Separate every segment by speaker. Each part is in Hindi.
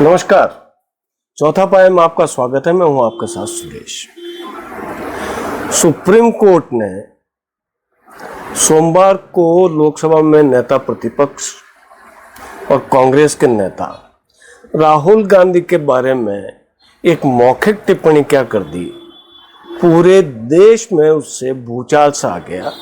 Speaker 1: नमस्कार। चौथा पाया में आपका स्वागत है। मैं हूं आपके साथ सुरेश। सुप्रीम कोर्ट ने सोमवार को लोकसभा में नेता प्रतिपक्ष और कांग्रेस के नेता राहुल गांधी के बारे में एक मौखिक टिप्पणी क्या कर दी, पूरे देश में उससे भूचाल सा आ गया।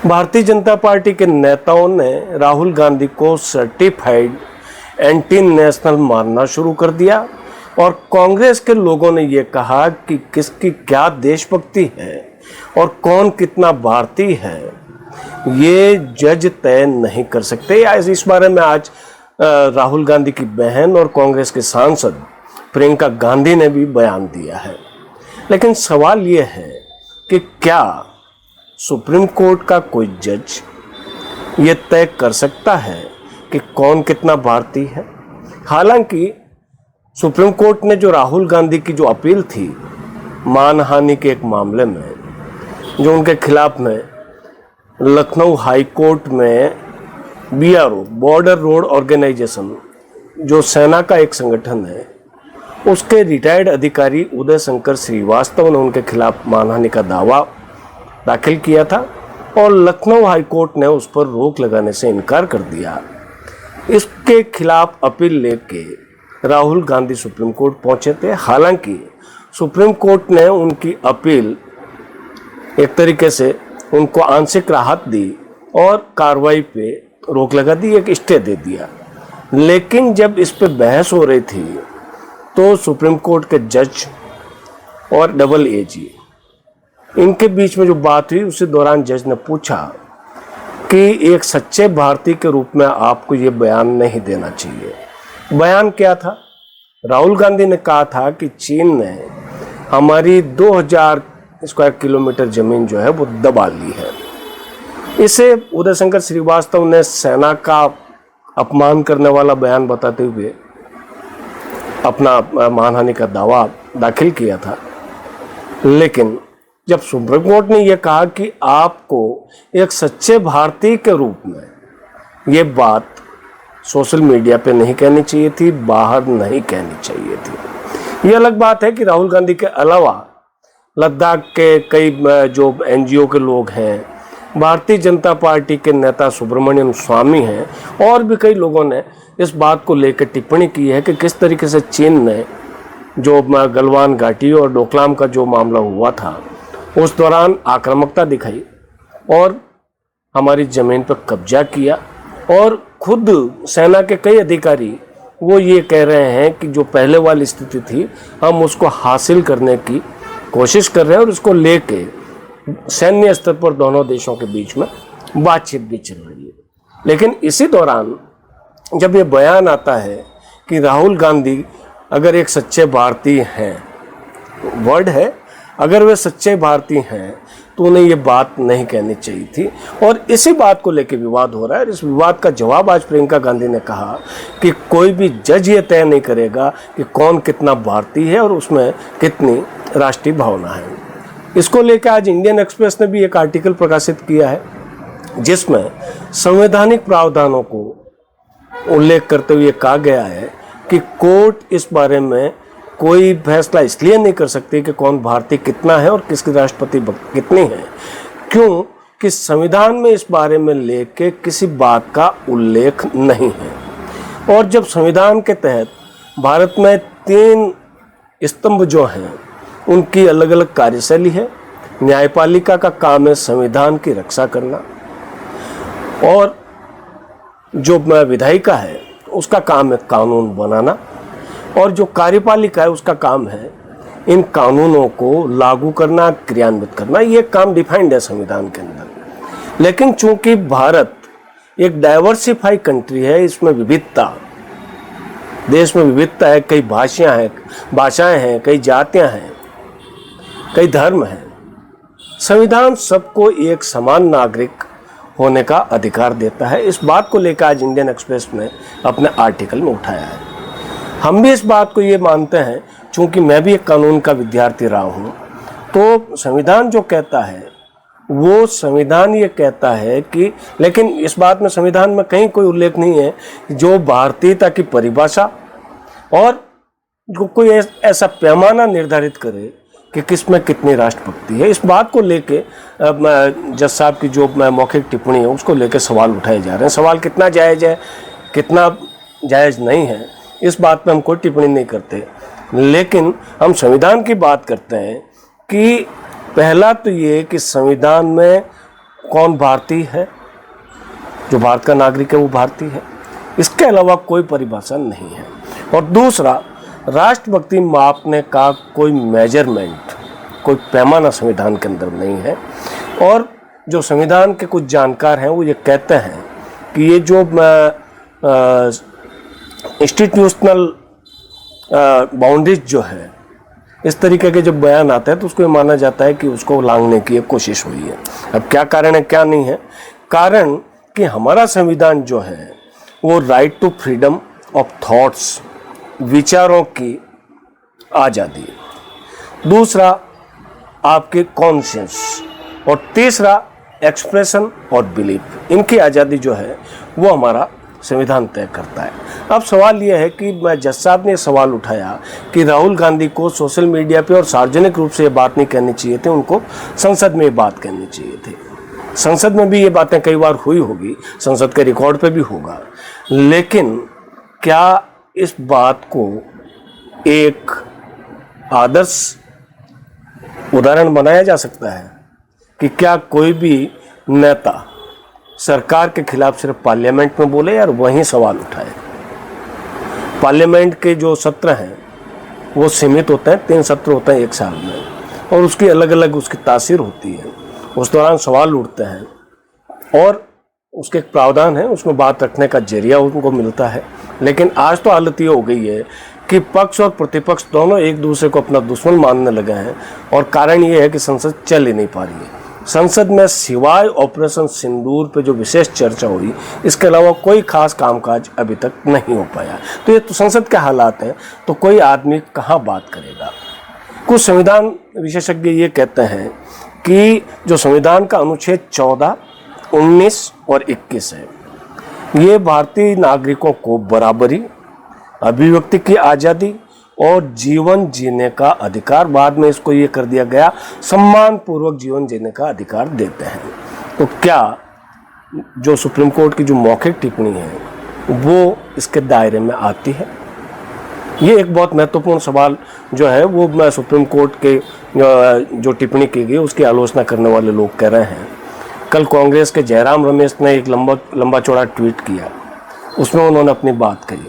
Speaker 1: भारतीय जनता पार्टी के नेताओं ने राहुल गांधी को सर्टिफाइड एंटी नेशनल मानना शुरू कर दिया और कांग्रेस के लोगों ने यह कहा कि किसकी क्या देशभक्ति है और कौन कितना भारतीय है ये जज तय नहीं कर सकते। इस बारे में आज राहुल गांधी की बहन और कांग्रेस के सांसद प्रियंका गांधी ने भी बयान दिया है। लेकिन सवाल यह है कि क्या सुप्रीम कोर्ट का कोई जज ये तय कर सकता है कि कौन कितना भारतीय है? हालांकि सुप्रीम कोर्ट ने जो राहुल गांधी की जो अपील थी मानहानि के एक मामले में, जो उनके खिलाफ में लखनऊ हाई कोर्ट में BRO बॉर्डर रोड ऑर्गेनाइजेशन जो सेना का एक संगठन है, उसके रिटायर्ड अधिकारी उदय शंकर श्रीवास्तव ने उनके खिलाफ मानहानि का दावा दाखिल किया था और लखनऊ हाई कोर्ट ने उस पर रोक लगाने से इनकार कर दिया। इसके खिलाफ अपील लेके राहुल गांधी सुप्रीम कोर्ट पहुंचे थे। हालांकि सुप्रीम कोर्ट ने उनकी अपील एक तरीके से उनको आंशिक राहत दी और कार्रवाई पे रोक लगा दी, एक स्टे दे दिया। लेकिन जब इस पे बहस हो रही थी तो सुप्रीम कोर्ट के जज और AAG इनके बीच में जो बात हुई, उसी दौरान जज ने पूछा कि एक सच्चे भारतीय के रूप में आपको ये बयान नहीं देना चाहिए। बयान क्या था? राहुल गांधी ने कहा था कि चीन ने हमारी 2000 स्क्वायर किलोमीटर जमीन जो है वो दबा ली है। इसे उदय शंकर श्रीवास्तव ने सेना का अपमान करने वाला बयान बताते हुए अपना मानहानि का दावा दाखिल किया था। लेकिन जब सुप्रीम कोर्ट ने यह कहा कि आपको एक सच्चे भारतीय के रूप में ये बात सोशल मीडिया पे नहीं कहनी चाहिए थी, बाहर नहीं कहनी चाहिए थी। ये अलग बात है कि राहुल गांधी के अलावा लद्दाख के कई जो NGO के लोग हैं, भारतीय जनता पार्टी के नेता सुब्रमण्यम स्वामी हैं, और भी कई लोगों ने इस बात को लेकर टिप्पणी की है कि किस तरीके से चीन ने जो गलवान घाटी और डोकलाम का जो मामला हुआ था उस दौरान आक्रामकता दिखाई और हमारी ज़मीन पर कब्जा किया। और खुद सेना के कई अधिकारी वो ये कह रहे हैं कि जो पहले वाली स्थिति थी हम उसको हासिल करने की कोशिश कर रहे हैं और उसको लेके सैन्य स्तर पर दोनों देशों के बीच में बातचीत भी चल रही है। लेकिन इसी दौरान जब ये बयान आता है कि राहुल गांधी अगर एक सच्चे भारतीय हैं, वर्ड है, अगर वे सच्चे भारतीय हैं तो उन्हें ये बात नहीं कहनी चाहिए थी, और इसी बात को लेकर विवाद हो रहा है। इस विवाद का जवाब आज प्रियंका गांधी ने कहा कि कोई भी जज ये तय नहीं करेगा कि कौन कितना भारतीय है और उसमें कितनी राष्ट्रीय भावना है। इसको लेकर आज इंडियन एक्सप्रेस ने भी एक आर्टिकल प्रकाशित किया है जिसमें संवैधानिक प्रावधानों को उल्लेख करते हुए कहा गया है कि कोर्ट इस बारे में कोई फैसला इसलिए नहीं कर सकती कि कौन भारतीय कितना है और किसकी राष्ट्रपति कितनी है, क्यों कि संविधान में इस बारे में लेके किसी बात का उल्लेख नहीं है। और जब संविधान के तहत भारत में 3 स्तंभ जो हैं उनकी अलग अलग कार्यशैली है। न्यायपालिका का काम है संविधान की रक्षा करना, और जो विधायिका है उसका काम है कानून बनाना, और जो कार्यपालिका है उसका काम है इन कानूनों को लागू करना, क्रियान्वित करना। ये काम डिफाइंड है संविधान के अंदर। लेकिन चूंकि भारत एक डाइवर्सिफाई कंट्री है, इसमें विविधता, देश में विविधता है, कई भाषाएं हैं, कई जातियां हैं, कई धर्म हैं। संविधान सबको एक समान नागरिक होने का अधिकार देता है। इस बात को लेकर आज इंडियन एक्सप्रेस ने अपने आर्टिकल में उठाया है। हम भी इस बात को ये मानते हैं, चूंकि मैं भी एक कानून का विद्यार्थी रहा हूँ, तो संविधान जो कहता है वो संविधान ये कहता है कि, लेकिन इस बात में संविधान में कहीं कोई उल्लेख नहीं है जो भारतीयता की परिभाषा और जो कोई ऐसा पैमाना निर्धारित करे कि किस में कितनी राष्ट्रभक्ति है। इस बात को लेके जज साहब की जो मौखिक टिप्पणी है उसको लेके सवाल उठाए जा रहे हैं। सवाल कितना जायज़ है, कितना जायज़ नहीं है, इस बात पे हम कोई टिप्पणी नहीं करते, लेकिन हम संविधान की बात करते हैं कि पहला तो ये कि संविधान में कौन भारतीय है, जो भारत का नागरिक है वो भारतीय है, इसके अलावा कोई परिभाषा नहीं है। और दूसरा, राष्ट्रभक्ति मापने का कोई मेजरमेंट, कोई पैमाना संविधान के अंदर नहीं है। और जो संविधान के कुछ जानकार हैं वो ये कहते हैं कि ये जो इंस्टीट्यूशनल बाउंड्रीज जो है, इस तरीके के जब बयान आते हैं तो उसको ये माना जाता है कि उसको लांघने की एक कोशिश हुई है। अब क्या कारण है, क्या नहीं है? कारण कि हमारा संविधान जो है वो right to freedom of thoughts, विचारों की आज़ादी, दूसरा आपके कॉन्शियस, और तीसरा एक्सप्रेशन और बिलीफ, इनकी आज़ादी जो है वो हमारा संविधान तय करता है। अब सवाल यह है कि जज साहब ने सवाल उठाया कि राहुल गांधी को सोशल मीडिया पे और सार्वजनिक रूप से ये बात नहीं कहनी चाहिए थी, उनको संसद में ये बात कहनी चाहिए थी। संसद में भी ये बातें कई बार हुई होगी, संसद के रिकॉर्ड पे भी होगा, लेकिन क्या इस बात को एक आदर्श उदाहरण बनाया जा सकता है कि क्या कोई भी नेता सरकार के खिलाफ सिर्फ पार्लियामेंट में बोले और वहीं सवाल उठाए? पार्लियामेंट के जो सत्र हैं वो सीमित होते हैं, 3 सत्र होते हैं एक साल में, और उसकी अलग अलग उसकी तासीर होती है, उस दौरान सवाल उठते हैं और उसके एक प्रावधान है, उसमें बात रखने का जरिया उनको मिलता है। लेकिन आज तो हालत ये हो गई है कि पक्ष और प्रतिपक्ष दोनों एक दूसरे को अपना दुश्मन मानने लगे हैं, और कारण ये है कि संसद चल ही नहीं पा रही है। संसद में सिवाय ऑपरेशन सिंदूर पे जो विशेष चर्चा हुई, इसके अलावा कोई खास कामकाज अभी तक नहीं हो पाया। तो ये तो संसद के हालात हैं, तो कोई आदमी कहाँ बात करेगा? कुछ संविधान विशेषज्ञ ये कहते हैं कि जो संविधान का अनुच्छेद 14, 19 और 21 है, ये भारतीय नागरिकों को बराबरी, अभिव्यक्ति की आज़ादी और जीवन जीने का अधिकार, बाद में इसको ये कर दिया गया सम्मान पूर्वक जीवन जीने का अधिकार देते हैं। तो क्या जो सुप्रीम कोर्ट की जो मौखिक टिप्पणी है वो इसके दायरे में आती है? ये एक बहुत महत्वपूर्ण सवाल जो है वो सुप्रीम कोर्ट के जो टिप्पणी की गई उसकी आलोचना करने वाले लोग कह रहे हैं। कल कांग्रेस के जयराम रमेश ने एक लंबा चौड़ा ट्वीट किया, उसमें उन्होंने अपनी बात कही,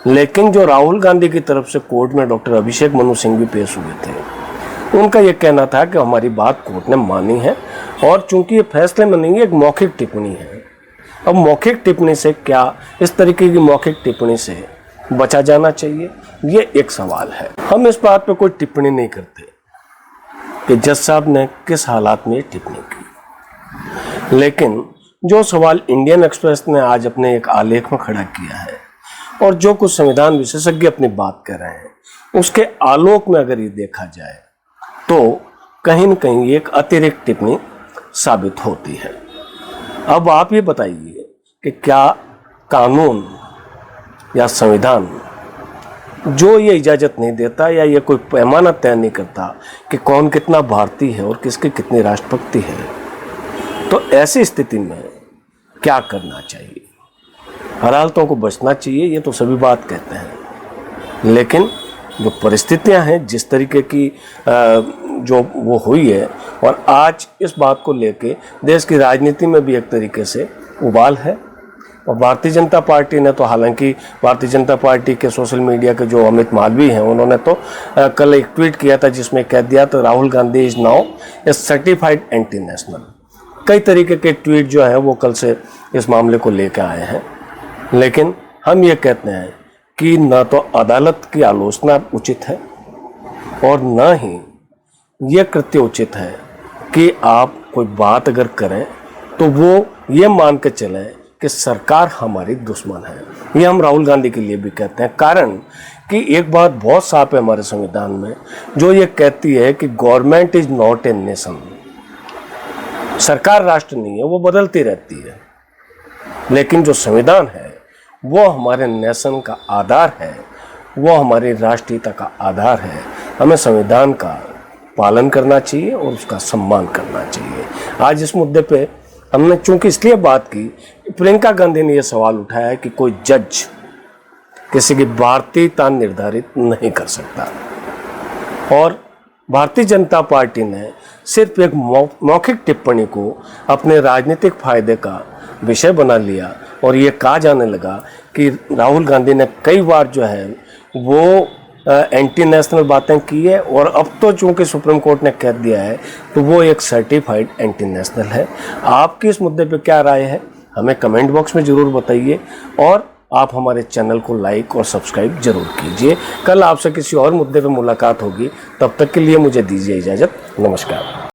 Speaker 1: लेकिन जो राहुल गांधी की तरफ से कोर्ट में डॉक्टर अभिषेक मनु सिंह भी पेश हुए थे, उनका ये कहना था कि हमारी बात कोर्ट ने मानी है, और चूंकि ये फैसले में नहीं है, एक मौखिक टिप्पणी है। अब मौखिक टिप्पणी से क्या, इस तरीके की मौखिक टिप्पणी से बचा जाना चाहिए, ये एक सवाल है। हम इस बात पे कोई टिप्पणी नहीं करते कि जज साहब ने किस हालात में टिप्पणी की, लेकिन जो सवाल इंडियन एक्सप्रेस ने आज अपने एक आलेख में खड़ा किया है और जो कुछ संविधान विशेषज्ञ अपनी बात कर रहे हैं, उसके आलोक में अगर ये देखा जाए तो कहीं न कहीं एक अतिरिक्त टिप्पणी साबित होती है। अब आप ये बताइए कि क्या कानून या संविधान जो ये इजाज़त नहीं देता या ये कोई पैमाना तय नहीं करता कि कौन कितना भारतीय है और किसकी कितनी राष्ट्रभक्ति है, तो ऐसी स्थिति में क्या करना चाहिए? हर हालतों को बचना चाहिए, ये तो सभी बात कहते हैं, लेकिन जो परिस्थितियां हैं, जिस तरीके की जो वो हुई है, और आज इस बात को लेके देश की राजनीति में भी एक तरीके से उबाल है। और भारतीय जनता पार्टी ने तो, हालांकि भारतीय जनता पार्टी के सोशल मीडिया के जो अमित मालवीय हैं, उन्होंने तो कल एक ट्वीट किया था जिसमें कह दिया तो Rahul Gandhi is now A certified anti national. कई तरीके के ट्वीट जो है वो कल से इस मामले को लेकर आए हैं, लेकिन हम ये कहते हैं कि न तो अदालत की आलोचना उचित है और न ही ये कृत्य उचित है कि आप कोई बात अगर करें तो वो ये मान के चलें कि सरकार हमारी दुश्मन है। ये हम राहुल गांधी के लिए भी कहते हैं, कारण कि एक बात बहुत साफ है हमारे संविधान में, जो ये कहती है कि government is not a nation. सरकार राष्ट्र नहीं है, वो बदलती रहती है, लेकिन जो संविधान है वो हमारे नेशन का आधार है, वो हमारी राष्ट्रीयता का आधार है। हमें संविधान का पालन करना चाहिए और उसका सम्मान करना चाहिए। आज इस मुद्दे पे हमने चूंकि इसलिए बात की, प्रियंका गांधी ने यह सवाल उठाया है कि कोई जज किसी की भारतीयता निर्धारित नहीं कर सकता, और भारतीय जनता पार्टी ने सिर्फ एक मौखिक टिप्पणी को अपने राजनीतिक फायदे का विषय बना लिया, और ये कहा जाने लगा कि राहुल गांधी ने कई बार जो है वो एंटी नेशनल बातें की है, और अब तो चूंकि सुप्रीम कोर्ट ने कह दिया है तो वो एक सर्टिफाइड एंटी नेशनल है। आपकी इस मुद्दे पे क्या राय है, हमें कमेंट बॉक्स में ज़रूर बताइए, और आप हमारे चैनल को लाइक और सब्सक्राइब जरूर कीजिए। कल आपसे किसी और मुद्दे पर मुलाकात होगी, तब तक के लिए मुझे दीजिए इजाज़त। नमस्कार।